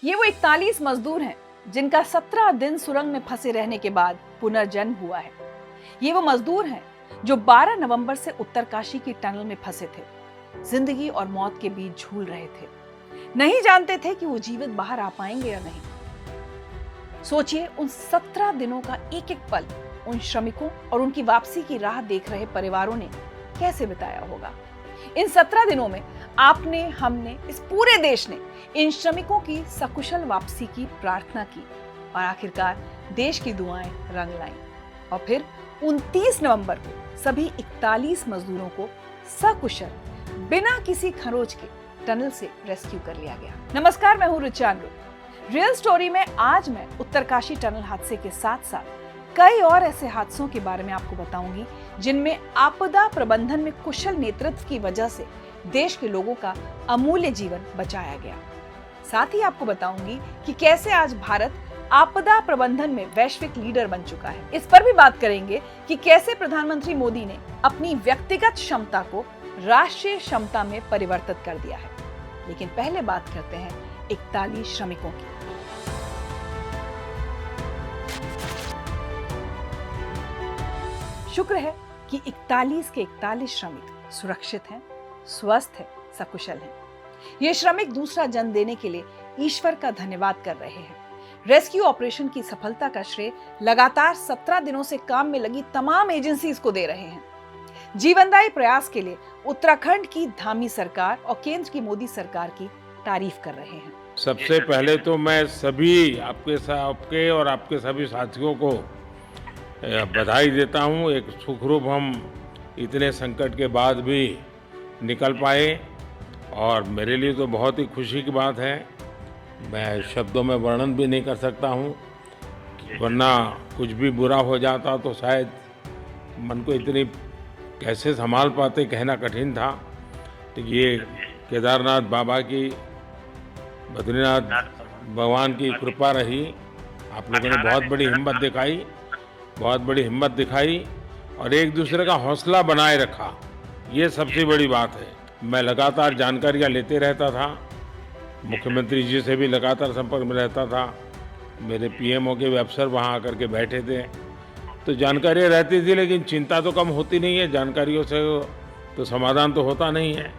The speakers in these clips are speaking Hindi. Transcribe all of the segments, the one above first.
ये वो 41 मजदूर हैं जिनका 17 दिन सुरंग में फंसे रहने के बाद पुनर्जन्म हुआ है। ये वो मजदूर हैं जो 12 नवंबर से उत्तरकाशी की टनल में फंसे थे, जिंदगी और मौत के बीच झूल रहे थे। नहीं जानते थे कि वो जीवित बाहर आ पाएंगे या नहीं। सोचिए, उन 17 दिनों का एक एक पल उन श्रमिकों और उनकी वापसी की राह देख रहे परिवारों ने कैसे बिताया होगा। इन 17 दिनों में आपने, हमने, इस पूरे देश ने इन श्रमिकों की सकुशल वापसी की प्रार्थना की और आखिरकार देश की दुआएं रंग लाईं। और फिर 29 नवंबर को सभी 41 मजदूरों को सकुशल बिना किसी खरोच के टनल से रेस्क्यू कर लिया गया। नमस्कार, मैं हूं ऋचा अनिरुद्ध। रियल स्टोरी में आज मैं उत्तरकाशी टनल हादसे के साथ साथ कई और ऐसे हादसों के बारे में आपको बताऊंगी जिनमें आपदा प्रबंधन में कुशल नेतृत्व की वजह से देश के लोगों का अमूल्य जीवन बचाया गया। साथ ही आपको बताऊंगी कि कैसे आज भारत आपदा प्रबंधन में वैश्विक लीडर बन चुका है। इस पर भी बात करेंगे कि कैसे प्रधानमंत्री मोदी ने अपनी व्यक्तिगत क्षमता को राष्ट्रीय क्षमता में परिवर्तित कर दिया है। लेकिन पहले बात करते हैं 41 श्रमिकों की। शुक्र है कि 41 के 41 श्रमिक सुरक्षित हैं, स्वस्थ हैं, सकुशल हैं। ये श्रमिक दूसरा जन्म देने के लिए ईश्वर का धन्यवाद कर रहे हैं। रेस्क्यू ऑपरेशन की सफलता का श्रेय लगातार 17 दिनों से काम में लगी तमाम एजेंसीज को दे रहे हैं। जीवनदायी प्रयास के लिए उत्तराखंड की धामी सरकार और केंद्र की मोदी सरकार की तारीफ कर रहे हैं। सबसे पहले तो मैं सभी आपके और आपके सभी साथियों को बधाई देता हूं। एक सुखरूप हम इतने संकट के बाद भी निकल पाए और मेरे लिए तो बहुत ही खुशी की बात है। मैं शब्दों में वर्णन भी नहीं कर सकता हूं, वरना कुछ भी बुरा हो जाता तो शायद मन को इतनी कैसे संभाल पाते कहना कठिन था। तो ये केदारनाथ बाबा की, बद्रीनाथ भगवान की कृपा रही। आप लोगों ने बहुत बड़ी हिम्मत दिखाई और एक दूसरे का हौसला बनाए रखा, ये सबसे बड़ी बात है। मैं लगातार जानकारियाँ लेते रहता था, मुख्यमंत्री जी से भी लगातार संपर्क में रहता था। मेरे पीएमओ के भी अफसर वहाँ आकर के बैठे थे, तो जानकारियाँ रहती थी, लेकिन चिंता तो कम होती नहीं है। जानकारियों से तो समाधान तो होता नहीं है।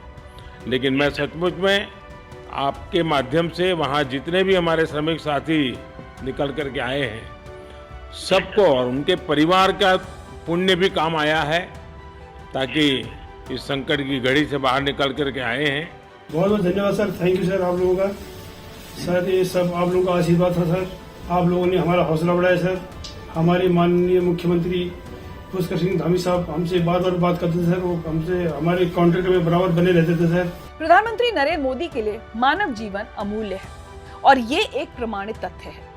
लेकिन मैं सचमुच में आपके माध्यम से वहाँ जितने भी हमारे श्रमिक साथी निकल करके आए हैं, सबको और उनके परिवार का पुण्य भी काम आया है, ताकि इस संकट की घड़ी से बाहर निकल करके आए हैं। बहुत बहुत धन्यवाद सर, थैंक यू सर आप लोगों का। सर ये सब आप लोगों का आशीर्वाद था सर, आप लोगों ने हमारा हौसला बढ़ाया सर। हमारे माननीय मुख्यमंत्री पुष्कर सिंह धामी साहब हमसे बार बार बात करते थे सर, वो हमसे हमारे कॉन्ट्रैक्ट में बराबर बने रहते थे सर। प्रधानमंत्री नरेंद्र मोदी के लिए मानव जीवन अमूल्य है और ये एक प्रमाणित तथ्य है।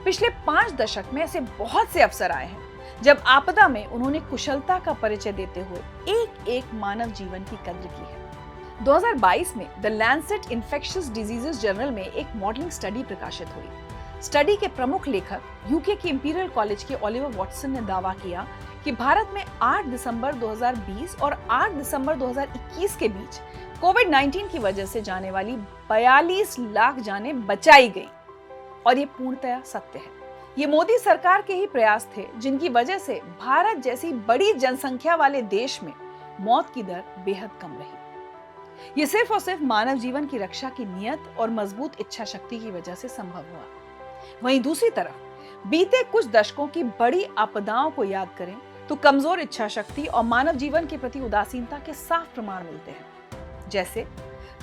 पिछले 5 दशक में ऐसे बहुत से अवसर आए हैं जब आपदा में उन्होंने कुशलता का परिचय देते हुए एक एक मानव जीवन की कद्र की है। 2022 में the Lancet infectious diseases journal में एक मॉडलिंग स्टडी प्रकाशित हुई। स्टडी के प्रमुख लेखक यूके के इंपीरियल कॉलेज के ओलिवर वॉटसन ने दावा किया कि भारत में 8 दिसंबर 2020 और 8 दिसंबर 2021 के बीच कोविड-19 की वजह से जाने वाली 42 लाख जानें बचाई गई और ये पूर्णतया सत्य है। ये मोदी सरकार के ही प्रयास थे जिनकी वजह से भारत जैसी बड़ी जनसंख्या वाले देश में मौत की दर बेहद कम रही। ये सिर्फ और सिर्फ मानव जीवन की रक्षा की नियत और मजबूत इच्छा शक्ति की वजह से संभव हुआ। वहीं दूसरी तरफ बीते कुछ दशकों की बड़ी आपदाओं को याद करें तो कमजोर इच्छा शक्ति और मानव जीवन के प्रति उदासीनता के साफ प्रमाण मिलते हैं। जैसे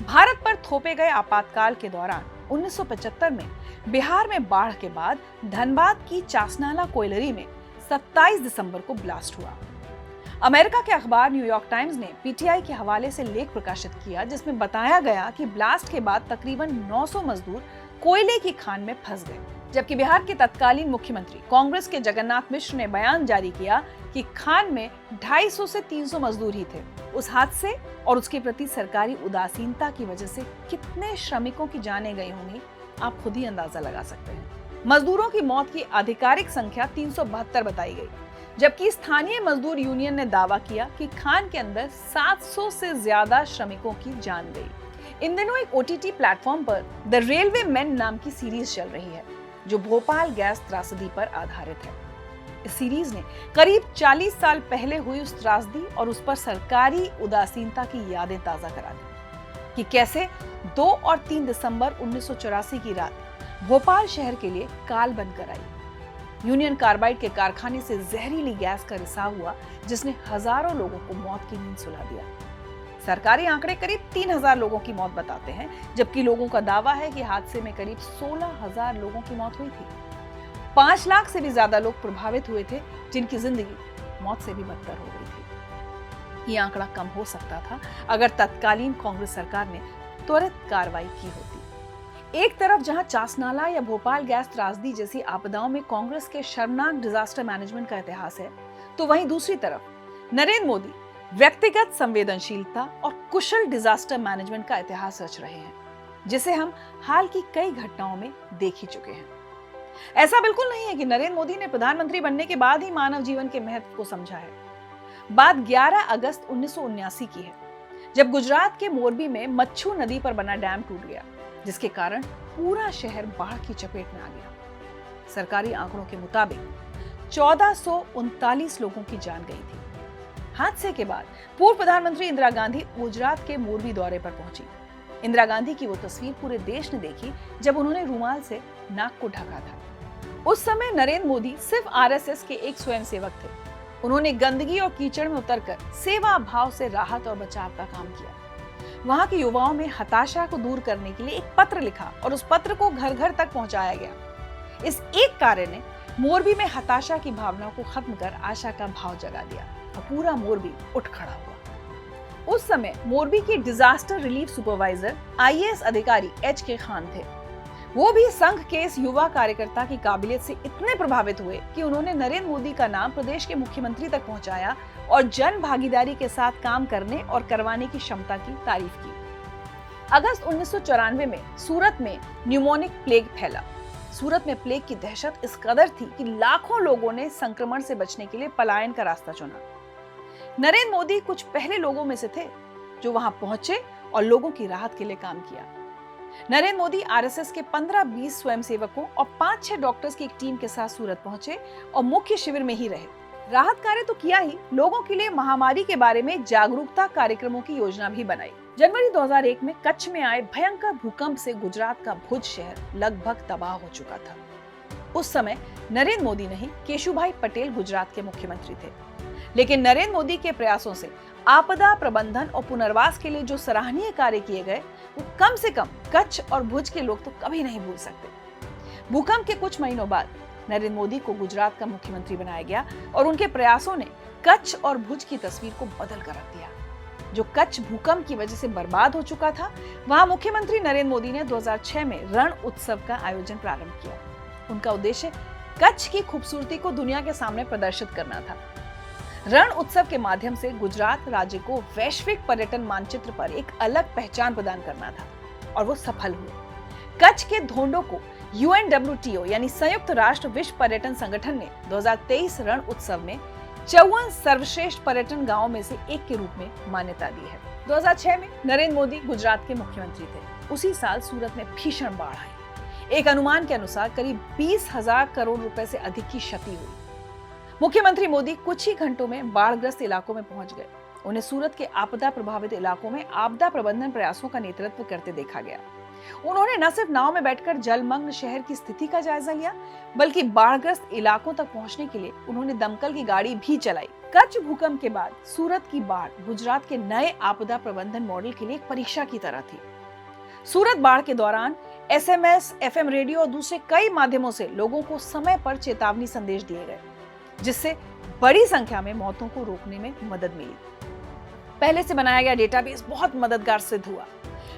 भारत पर थोपे गए आपातकाल के दौरान 1975 में बिहार में बाढ़ के बाद धनबाद की चासनाला कोयलरी में 27 दिसंबर को ब्लास्ट हुआ। अमेरिका के अखबार न्यूयॉर्क टाइम्स ने पीटीआई के हवाले से लेख प्रकाशित किया जिसमें बताया गया कि ब्लास्ट के बाद तकरीबन 900 मजदूर कोयले की खान में फंस गए। जबकि बिहार के तत्कालीन मुख्यमंत्री कांग्रेस के जगन्नाथ मिश्र ने बयान जारी किया कि खान में 250 से 300 मजदूर ही थे। उस हादसे और उसके प्रति सरकारी उदासीनता की वजह से कितने श्रमिकों की जानें गई होंगी, आप खुद ही अंदाजा लगा सकते हैं। मजदूरों की मौत की आधिकारिक संख्या 372 बताई गई, जबकि स्थानीय मजदूर यूनियन ने दावा किया कि खान के अंदर 700 से ज्यादा श्रमिकों की जान गई। इन दिनों एक OTT प्लेटफॉर्म पर द रेलवे मैन नाम की सीरीज चल रही है जो भोपाल गैस त्रासदी पर आधारित है। इस सीरीज ने करीब 40 साल पहले हुई उस त्रासदी और उस पर सरकारी उदासीनता की यादें ताजा करा दी कि कैसे 2 और 3 दिसंबर 1984 की रात भोपाल शहर के लिए काल बनकर आई। यूनियन कार्बाइड के कारखाने से जहरीली गैस का रिसाव हुआ जिसने हजारों लोगों को मौत की नींद सुला दिया। सरकारी आंकड़े करीब 3000 लोगों की मौत बताते हैं, जबकि लोगों का दावा है कि हादसे में करीब 16000 लोगों की मौत हुई थी। 5 लाख से भी ज्यादा लोग प्रभावित हुए थे, जिनकी जिंदगी मौत से भी बदतर हो गई थी। ये आंकड़ा कम हो सकता था अगर तत्कालीन कांग्रेस सरकार ने त्वरित कार्रवाई की होती। एक तरफ जहां चासनाला या भोपाल गैस त्रासदी जैसी आपदाओं में कांग्रेस के शर्मनाक डिजास्टर मैनेजमेंट का इतिहास है, तो वहीं दूसरी तरफ नरेंद्र मोदी व्यक्तिगत संवेदनशीलता और कुशल डिजास्टर मैनेजमेंट का इतिहास रच रहे हैं, जिसे हम हाल की कई घटनाओं में देख ही चुके हैं। ऐसा बिल्कुल नहीं है कि नरेंद्र मोदी ने प्रधानमंत्री बनने के बाद ही मानव जीवन के महत्व को समझा है। बात 11 अगस्त 1979 की है, जब गुजरात के मोरबी में मच्छू नदी पर बना डैम टूट गया, जिसके कारण पूरा शहर बाढ़ की चपेट में आ गया। सरकारी आंकड़ों के मुताबिक 1439 लोगों की जान गई थी। हादसे के बाद पूर्व प्रधानमंत्री इंदिरा गांधी गुजरात के मोरबी दौरे पर पहुंची। इंदिरा गांधी की वो तस्वीर पूरे देश ने देखी जब उन्होंने रुमाल से नाक को ढका था। उस समय नरेंद्र मोदी सिर्फ RSS के एक स्वयंसेवक थे। उन्होंने गंदगी और कीचड़ में उतरकर सेवा भाव से राहत और बचाव का काम किया। वहां के युवाओं में हताशा को दूर करने के लिए एक पत्र लिखा और उस पत्र को घर घर तक पहुंचाया गया। इस एक कार्य ने मोरबी में हताशा की भावना को खत्म कर आशा का भाव जगा दिया और पूरा मोरबी उठ खड़ा हुआ। उस समय मोरबी के डिजास्टर रिलीफ सुपरवाइजर IAS अधिकारी HK खान थे। वो भी संघ के इस युवा कार्यकर्ता की काबिलियत से इतने प्रभावित हुए कि उन्होंने नरेंद्र मोदी का नाम प्रदेश के मुख्यमंत्री तक पहुंचाया और जन भागीदारी के साथ काम करने और करवाने की क्षमता की तारीफ की। अगस्त 1994 में सूरत में न्यूमोनिक प्लेग फैला। सूरत में प्लेग की दहशत इस कदर थी कि लाखों लोगों ने संक्रमण से बचने के लिए पलायन का रास्ता चुना। नरेंद्र मोदी कुछ पहले लोगों में से थे जो वहां पहुंचे और लोगों की राहत के लिए काम किया। नरेंद्र मोदी RSS के 15-20 स्वयंसेवकों और 5-6 डॉक्टर्स की एक टीम के साथ सूरत पहुंचे और मुख्य शिविर में ही रहे। राहत कार्य तो किया ही, लोगों के लिए महामारी के बारे में जागरूकता कार्यक्रमों की योजना भी बनाई। जनवरी 2001 में कच्छ में आए भयंकर भूकंप से गुजरात का भुज शहर लगभग तबाह हो चुका था। उस समय नरेंद्र मोदी नहीं, केशुभाई पटेल गुजरात के मुख्यमंत्री थे। लेकिन नरेंद्र मोदी के प्रयासों से आपदा प्रबंधन और पुनर्वास के लिए जो सराहनीय कार्य किए गए, वो कम से कम कच्छ और भुज के लोग तो कभी नहीं भूल सकते। भूकंप के कुछ महीनों बाद नरेंद्र मोदी को गुजरात का मुख्यमंत्री बनाया गया और उनके प्रयासों ने कच्छ और भुज की तस्वीर को बदल कर रख दिया। जो कच्छ भूकंप की वजह से बर्बाद हो चुका था, वहां मुख्यमंत्री नरेंद्र मोदी ने 2006 में रण उत्सव का आयोजन प्रारंभ किया। उनका उद्देश्य कच्छ की खूबसूरती को दुनिया के सामने प्रदर्शित करना था। रण उत्सव के माध्यम से गुजरात राज्य को वैश्विक पर्यटन मानचित्र पर एक अलग पहचान प्रदान करना था और वो सफल हुए। कच्छ के धोंडों को UNWTO यानी संयुक्त राष्ट्र विश्व पर्यटन संगठन ने 2023 रण उत्सव में 54 सर्वश्रेष्ठ पर्यटन गांवों में से एक के रूप में मान्यता दी है। 2006 में नरेंद्र मोदी गुजरात के मुख्यमंत्री थे। उसी साल सूरत में भीषण बाढ़ आई। एक अनुमान के अनुसार करीब 20,000 करोड़ रुपए से अधिक की क्षति हुई। मुख्यमंत्री मोदी कुछ ही घंटों में बाढ़ग्रस्त इलाकों में पहुंच गए। उन्हें सूरत के आपदा प्रभावित इलाकों में आपदा प्रबंधन प्रयासों का नेतृत्व करते देखा गया। उन्होंने न सिर्फ नाव में बैठकर जलमग्न शहर की स्थिति का जायजा लिया, बल्कि बाढ़ग्रस्त इलाकों तक पहुंचने के लिए उन्होंने दमकल की गाड़ी भी चलाई। कच्छ भूकंप के बाद सूरत की बाढ़ गुजरात के नए आपदा प्रबंधन मॉडल के लिए एक परीक्षा की तरह थी। सूरत बाढ़ के दौरान SMS, FM रेडियो और दूसरे कई माध्यमों से लोगों को समय पर चेतावनी संदेश दिए गए, जिससे बड़ी संख्या में मौतों को रोकने में मदद मिली। पहले से बनाया गया डेटाबेस बहुत मददगार सिद्ध हुआ।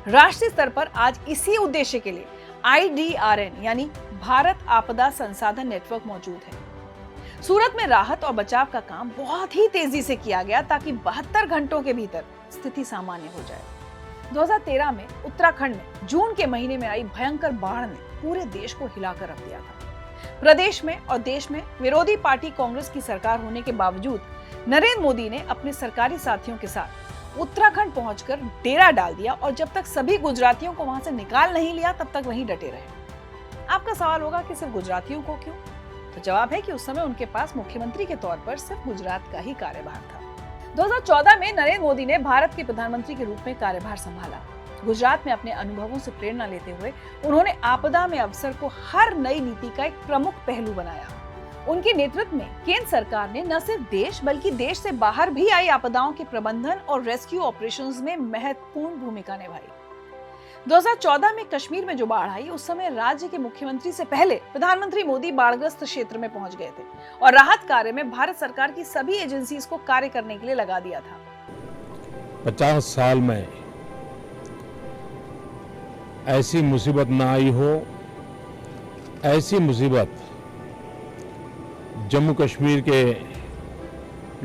राष्ट्रीय स्तर पर आज इसी उद्देश्य के लिए IDRN यानी भारत आपदा संसाधन नेटवर्क मौजूद है। सूरत में राहत और बचाव का काम बहुत ही तेजी से किया गया ताकि 72 घंटों के भीतर स्थिति सामान्य हो जाए। 2013 में उत्तराखंड में जून के महीने में आई भयंकर बाढ़ ने पूरे देश को हिलाकर रख दिया था। प्रदेश में और देश में विरोधी पार्टी कांग्रेस की सरकार होने के बावजूद नरेंद्र मोदी ने अपने सरकारी साथियों के साथ उत्तराखंड पहुंचकर डेरा डाल दिया और जब तक सभी गुजरातियों को वहां से निकाल नहीं लिया तब तक वहीं डटे रहे। आपका सवाल होगा कि सिर्फ गुजरातियों को क्यों? तो जवाब है कि उस समय उनके पास मुख्यमंत्री के तौर पर सिर्फ गुजरात का ही कार्यभार था। 2014 में नरेंद्र मोदी ने भारत के प्रधानमंत्री के रूप में कार्यभार संभाला। गुजरात में अपने अनुभवों से प्रेरणा लेते हुए उन्होंने आपदा में अवसर को हर नई नीति का एक प्रमुख पहलू बनाया। उनके नेतृत्व में केंद्र सरकार ने न सिर्फ देश बल्कि देश से बाहर भी आई आपदाओं के प्रबंधन और रेस्क्यू ऑपरेशंस में महत्वपूर्ण भूमिका निभाई। 2014 में कश्मीर में जो बाढ़ आई, उस समय राज्य के मुख्यमंत्री से पहले प्रधानमंत्री मोदी बाढ़ग्रस्त क्षेत्र में पहुंच गए थे और राहत कार्य में भारत सरकार की सभी एजेंसीज को कार्य करने के लिए लगा दिया था। 50 साल में ऐसी मुसीबत ना आई हो, ऐसी मुसीबत जम्मू कश्मीर के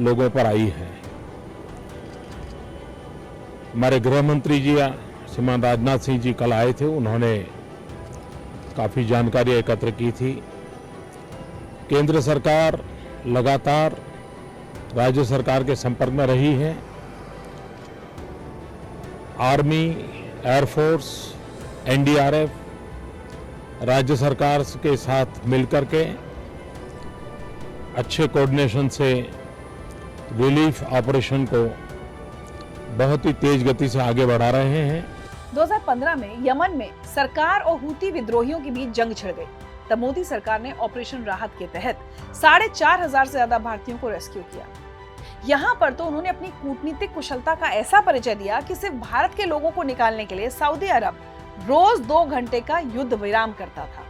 लोगों पर आई है। हमारे गृह मंत्री जी श्रीमान राजनाथ सिंह जी कल आए थे, उन्होंने काफ़ी जानकारी एकत्र की थी। केंद्र सरकार लगातार राज्य सरकार के संपर्क में रही है। आर्मी, एयरफोर्स, एनडीआरएफ राज्य सरकार के साथ मिलकर के अच्छे कोऑर्डिनेशन से रिलीफ ऑपरेशन को बहुत ही तेज गति से आगे बढ़ा रहे हैं। 2015 में यमन में सरकार और हूती विद्रोहियों के बीच जंग छिड़ गई। तब मोदी सरकार ने ऑपरेशन राहत के तहत 4,500 से ज्यादा भारतीयों को रेस्क्यू किया। यहाँ पर तो उन्होंने अपनी कूटनीतिक कुशलता का ऐसा परिचय दिया कि सिर्फ भारत के लोगों को निकालने के लिए सऊदी अरब रोज 2 घंटे का युद्ध विराम करता था।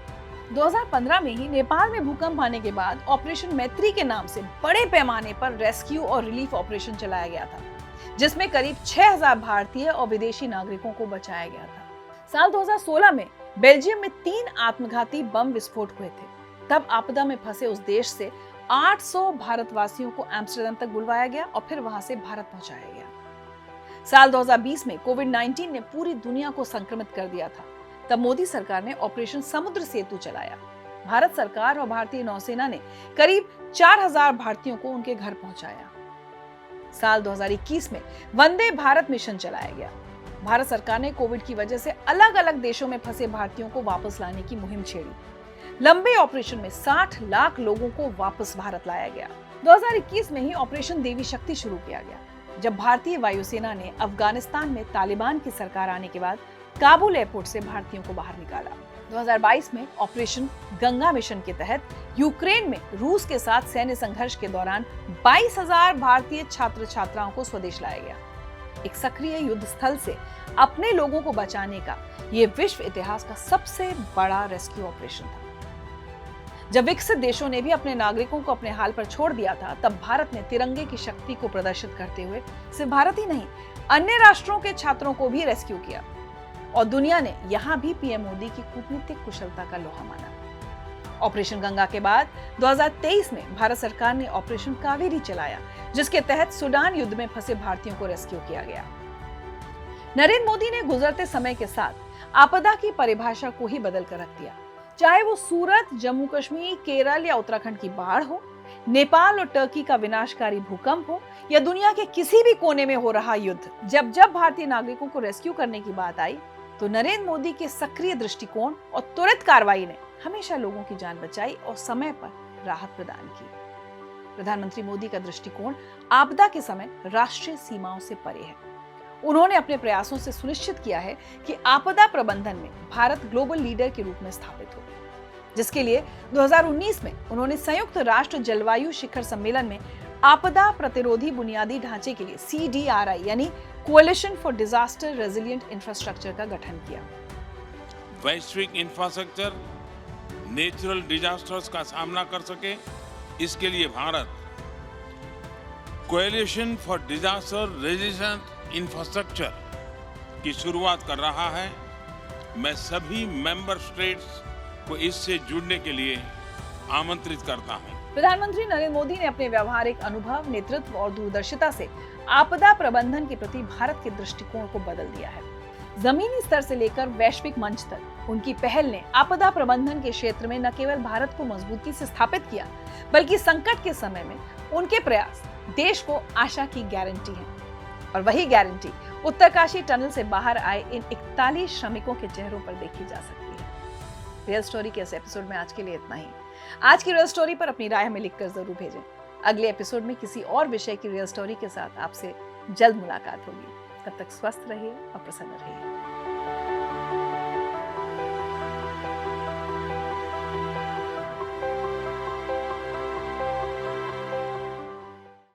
2015 में ही नेपाल में भूकंप आने के बाद ऑपरेशन मैत्री के नाम से बड़े पैमाने पर रेस्क्यू और रिलीफ ऑपरेशन चलाया गया था, जिसमें करीब 6,000 भारतीय और विदेशी नागरिकों को बचाया गया था। साल 2016 में बेल्जियम में 3 आत्मघाती बम विस्फोट हुए थे। तब आपदा में फंसे उस देश से 800 भारतवासियों को एम्स्टर्डम तक बुलवाया गया और फिर वहां से भारत पहुंचाया गया। साल 2020 में कोविड-19 ने पूरी दुनिया को संक्रमित कर दिया था। तब मोदी सरकार ने ऑपरेशन समुद्र सेतु चलाया। भारत सरकार और भारतीय नौसेना ने करीब 4,000 भारतीयों को उनके घर पहुंचाया। साल 2021 में वंदे भारत मिशन चलाया गया। भारत सरकार ने कोविड की वजह से अलग अलग देशों में फंसे भारतीयों को वापस लाने की मुहिम छेड़ी। लंबे ऑपरेशन में 60 लाख लोगों को वापस भारत लाया गया। 2021 में ही ऑपरेशन देवी शक्ति शुरू किया गया, जब भारतीय वायुसेना ने अफगानिस्तान में तालिबान की सरकार आने के बाद काबुल एयरपोर्ट से भारतीयों को बाहर निकाला। 2022 में ऑपरेशन गंगा मिशन के तहत यूक्रेन में रूस के साथ सैन्य संघर्ष के दौरान 22,000 भारतीय छात्र छात्राओं को स्वदेश लाया गया। एक सक्रिय युद्ध स्थल से अपने लोगों को बचाने का ये विश्व इतिहास का सबसे बड़ा रेस्क्यू ऑपरेशन था। जब विकसित देशों ने भी अपने नागरिकों को अपने हाल पर छोड़ दिया था, तब भारत ने तिरंगे की शक्ति को प्रदर्शित करते हुए सिर्फ भारत ही नहीं, अन्य राष्ट्रों के छात्रों को भी रेस्क्यू किया और दुनिया ने यहाँ भी पीएम मोदी की कूटनीतिक कुशलता का लोहा माना। ऑपरेशन गंगा के बाद 2023 में भारत सरकार ने ऑपरेशन कावेरी चलाया, जिसके तहत सूडान युद्ध में फंसे भारतीयों को रेस्क्यू किया गया। नरेंद्र मोदी ने गुजरते समय के साथ आपदा की परिभाषा को ही बदल कर रख दिया। चाहे वो सूरत, जम्मू कश्मीर, केरल या उत्तराखंड की बाढ़ हो, नेपाल और टर्की का विनाशकारी भूकंप हो या दुनिया के किसी भी कोने में हो रहा युद्ध, जब जब भारतीय नागरिकों को रेस्क्यू करने की बात आई तो नरेंद्र मोदी के सक्रिय दृष्टिकोण और त्वरित कार्रवाई ने हमेशा लोगों की जान बचाई और समय पर राहत प्रदान की। प्रधानमंत्री मोदी का दृष्टिकोण आपदा के समय राष्ट्रीय सीमाओं से परे है। उन्होंने अपने प्रयासों से सुनिश्चित किया है कि आपदा प्रबंधन में भारत ग्लोबल लीडर के रूप में स्थापित हो, जिसके लिए 2019 में उन्होंने संयुक्त राष्ट्र जलवायु शिखर सम्मेलन में आपदा प्रतिरोधी बुनियादी ढांचे के लिए CDRI यानी coalition for disaster resilient infrastructure का गठन किया। वैश्विक इंफ्रास्ट्रक्चर नेचुरल डिजास्टर्स का सामना कर सके, इसके लिए Bharat coalition for disaster resilient infrastructure की शुरुआत कर रहा है। मैं सभी मेंबर स्टेट्स को इससे जुड़ने के लिए आमंत्रित करता हूं। प्रधानमंत्री नरेंद्र मोदी ने अपने व्यावहारिक अनुभव, नेतृत्व और दूरदर्शिता से आपदा प्रबंधन के प्रति भारत के दृष्टिकोण को बदल दिया है। जमीनी स्तर से लेकर वैश्विक मंच तक उनकी पहल ने आपदा प्रबंधन के क्षेत्र में न केवल भारत को मजबूती से स्थापित किया, बल्कि संकट के समय में उनके प्रयास देश को आशा की गारंटी है। और वही गारंटी उत्तरकाशी टनल से बाहर आए इन 41 श्रमिकों के चेहरों पर देखी जा सकती है। रियल स्टोरी के इस एपिसोड में आज के लिए इतना ही। आज की रियल स्टोरी पर अपनी राय हमें लिखकर जरूर भेजें। अगले एपिसोड में किसी और विषय की रियल स्टोरी के साथ आपसे जल्द मुलाकात होगी। तब तक स्वस्थ रहिए और प्रसन्न रहिए।